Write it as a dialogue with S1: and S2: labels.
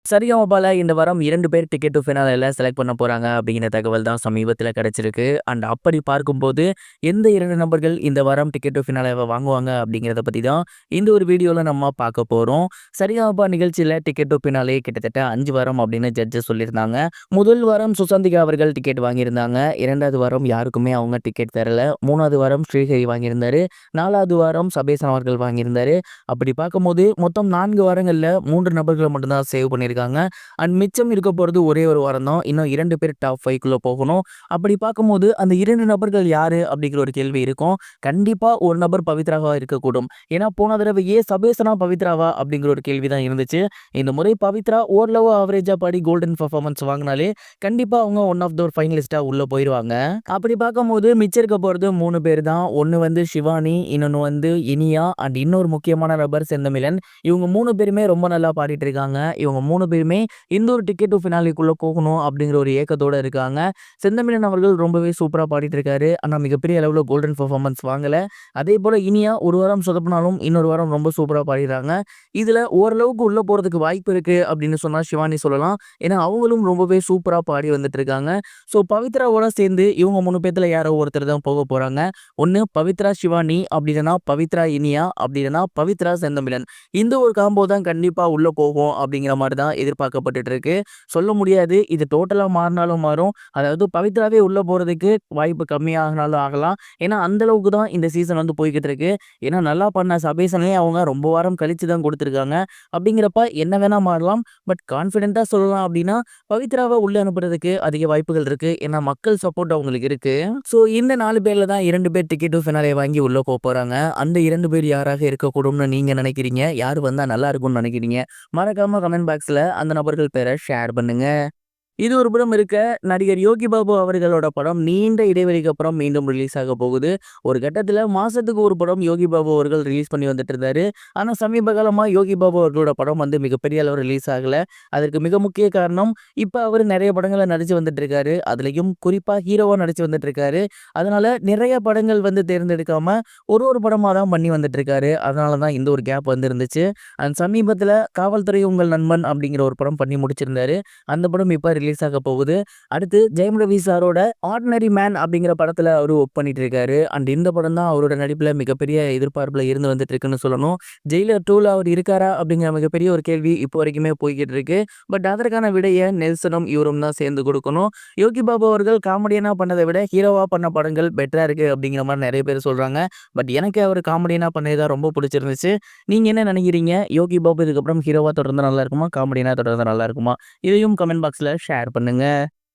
S1: சரிகமபால இந்த வாரம் 2 பேர் டிக்கெட் டூ ஃபினாலேல செலக்ட் பண்ண போறாங்க அப்படிங்கிற தகவல் தான் சமீபத்தில கிடைச்சிருக்கு. அண்ட் அப்படி பார்க்கும்போது, எந்த 2 நபர்கள் இந்த வாரம் டிக்கெட் டூ ஃபினாலேவ வாங்குவாங்க அப்படிங்கிறத பத்தி தான் இந்த ஒரு வீடியோல நம்ம பார்க்க போறோம். சரிகமபா நிகழ்ச்சியில டிக்கெட் டூ ஃபினாலே கிட்டத்தட்ட 5 வாரம் அப்படின்னு ஜட்ஜஸ் சொல்லியிருந்தாங்க. முதல் வாரம் சுசந்திகா அவர்கள் டிக்கெட் வாங்கியிருந்தாங்க. 2வது வாரம் யாருக்குமே அவங்க டிக்கெட் தரல. 3வது வாரம் ஸ்ரீஹரி வாங்கியிருந்தாரு. 4வது வாரம் சபேசன் அவர்கள் வாங்கியிருந்தாரு. அப்படி பார்க்கும்போது மொத்தம் 4 வாரங்கள்ல 3 நபர்கள மட்டும் தான் சேவ் பண்ணியிருக்காங்க. அண்ட் மிச்சம் இருக்க போறது ஒரே ஒரு வாரம் தான். இன்னும் 2 பேர் டாப் 5க்குள்ள போகணும். அப்படி பார்க்கும்போது அந்த 2 நபர்கள் யாரு அப்படிங்கிற ஒரு கேள்வி இருக்கும். கண்டிப்பா ஒரு நபர் பவித்ராவா இருக்கக்கூடும். ஏன்னா போன தடவையே சபேசனா பவித்ராவா அப்படிங்கிற ஒரு கேள்வி தான் இருந்துச்சு. இந்த முறை பவித்ரா ஓரளவு ஆவரேஜா பாடி கோல்டன் பெர்ஃபார்மன்ஸ் வாங்கினாலே கண்டிப்பா அவங்க ஒன் ஆஃப் த ஒரு ஃபைனலிஸ்டா உள்ள போயிருவாங்க. அப்படி பார்க்கும்போது மிச்சம் இருக்க போறது 3 பேர் தான். ஒன்னு வந்து ஷிவானி, இன்னொன்னு வந்து இனியா அண்ட் இன்னொரு முக்கியமான நபர் செந்தமிழன். இவங்க 3 பேருமே ரொம்ப நல்லா பாடிட்டு இருக்காங்க. இவங்க 3 பேருமே இந்த ஒரு டிக்கெட் டூ ஃபினாலேக்குள்ள போகணும் அப்படிங்கிற ஒரு ஏக்கத்தோட இருக்காங்க. செந்தமிழன் அவர்கள் ரொம்பவே சூப்பரா பாடிட்டு இருக்காரு. ஆனா மிகப்பெரிய அளவுல கோல்டன் பெர்ஃபார்மன்ஸ் வாங்கல. அதேபோல இனியா ஒரு வாரம் சொதப்புனாலும் இன்னொரு வாரம் ரொம்ப சூப்பரா பாடிடுறாங்க. இதுல ஓரளவுக்கு உள்ள போறதுக்கு வாய்ப்பு இருக்கு அப்படின்னு சொன்னா ஷிவானி சொல்லலாம். ஏன்னா அவங்களும் ரொம்பவே சூப்பரா பாடி வந்துட்டு இருக்காங்க. ஸோ பவித்ராவோட சேர்ந்து இவங்க 3 பேத்துல யாரோ ஒருத்தர் தான் போக போறாங்க. ஒன்னு பவித்ரா ஷிவானி, அப்படி இல்லைன்னா பவித்ரா இனியா, அப்படி இல்லைன்னா பவித்ரா செந்தமிழன். இந்த ஒரு காம்போ தான் கண்டிப்பா உள்ள போகும் அப்படிங்கிற மாதிரி தான் எதிர்பார்க்கப்பட்டுட்டு இருக்கு. சொல்ல முடியாது. இது டோட்டலா மாறினாலும் மாறும். அதாவது பவித்ராவே உள்ள போறதுக்கு வாய்ப்பு கம்மியாகினாலும் ஆகலாம். ஏன்னா அந்த அளவுக்கு தான் இந்த சீசன் வந்து போய்க்கிட்டு இருக்கு. ஏன்னா நல்லா பண்ண சபேசனே அவங்க ரொம்ப வாரம் கழிச்சு தான் கொடுத்துருக்காங்க. அப்படிங்கிறப்ப என்ன வேணா மாறலாம். பட் கான்ஃபிடென்ட்டா சொல்லலாம் அப்படின்னா பவித்ராவை உள்ள அனுப்புறதுக்கு அதிக வாய்ப்புகள் இருக்கு. ஏன்னா மக்கள் சப்போர்ட் அவங்களுக்கு இருக்கு. ஸோ இந்த 4 பேர்ல தான் 2 பேர் டிக்கெட் டூ ஃபினாலே வாங்கி உள்ள போறாங்க. அந்த 2 பேர் யாராக இருக்கக்கூடும்னு நீங்க நினைக்கிறீங்க? யார் வந்தா நல்லா இருக்கும்னு நினைக்கிறீங்க? மறக்காம கமெண்ட் பாக்ஸ்ல அந்த நபர்கள் பேரை ஷேர் பண்ணுங்க. இது ஒரு புறம் இருக்க, நடிகர் யோகி பாபு அவர்களோட படம் நீண்ட இடைவெளிக்கு அப்புறம் மீண்டும் ரிலீஸ் ஆக போகுது. ஒரு கட்டத்துல மாசத்துக்கு ஒரு படம் யோகி பாபு அவர்கள் ரிலீஸ் பண்ணி வந்துட்டு இருந்தாரு. ஆனா சமீப காலமா யோகி பாபு அவர்களோட படம் வந்து மிகப்பெரிய அளவு ரிலீஸ் ஆகல. அதற்கு மிக முக்கிய காரணம், இப்ப அவரு நிறைய படங்கள்ல நடிச்சு வந்துட்டு இருக்காரு. அதுலயும் குறிப்பா ஹீரோவா நடிச்சு வந்துட்டு இருக்காரு. அதனால நிறைய படங்கள் வந்து தேர்ந்தெடுக்காம ஒரு ஒரு படமா தான் பண்ணி வந்துட்டு இருக்காரு. அதனால தான் இந்த ஒரு கேப் வந்து இருந்துச்சு. அண்ட் சமீபத்துல காவல்துறை உங்கள் நண்பன் அப்படிங்கிற ஒரு படம் பண்ணி முடிச்சிருந்தாரு. அந்த படம் இப்ப ரிலீஸ் ஆக போகுது. அடுத்து ஜெயம் ரவி சாரோட ஆர்டினரி மேன் அப்படிங்கிற படத்துல அவரு ஒர்க் பண்ணிட்டு இருக்காரு. அண்ட் இந்த படம் தான் அவரோட நடிப்புல மிகப்பெரிய எதிர்பார்ப்புல இருந்து வந்துட்டு இருக்குன்னு சொல்லணும். ஜெயிலர் 2ல அவர் இருக்காரா அப்படிங்கிற மிகப்பெரிய ஒரு கேள்வி இப்போ வரைக்குமே போய்கிட்டு இருக்கு. பட் அதற்கான விடையை நெல்சனும் இவரும் தான் சேர்ந்து கொடுக்கணும். யோகி பாபு அவர்கள் காமெடியனா பண்ணதை விட ஹீரோவா பண்ண படங்கள் பெட்டரா இருக்கு அப்படிங்கிற மாதிரி நிறைய பேர் சொல்றாங்க. பட் எனக்கு அவர் காமெடியனா பண்ணதான் ரொம்ப பிடிச்சிருந்துச்சு. நீங்க என்ன நினைக்கிறீங்க? யோகி பாபு இதுக்கப்புறம் ஹீரோவா தொடர்ந்து நல்லா இருக்குமா? காமெடியனா தொடர்ந்து நல்லா இருக்குமா? இதையும் கமெண்ட் பாக்ஸ்ல ஷேர் பண்ணுங்க.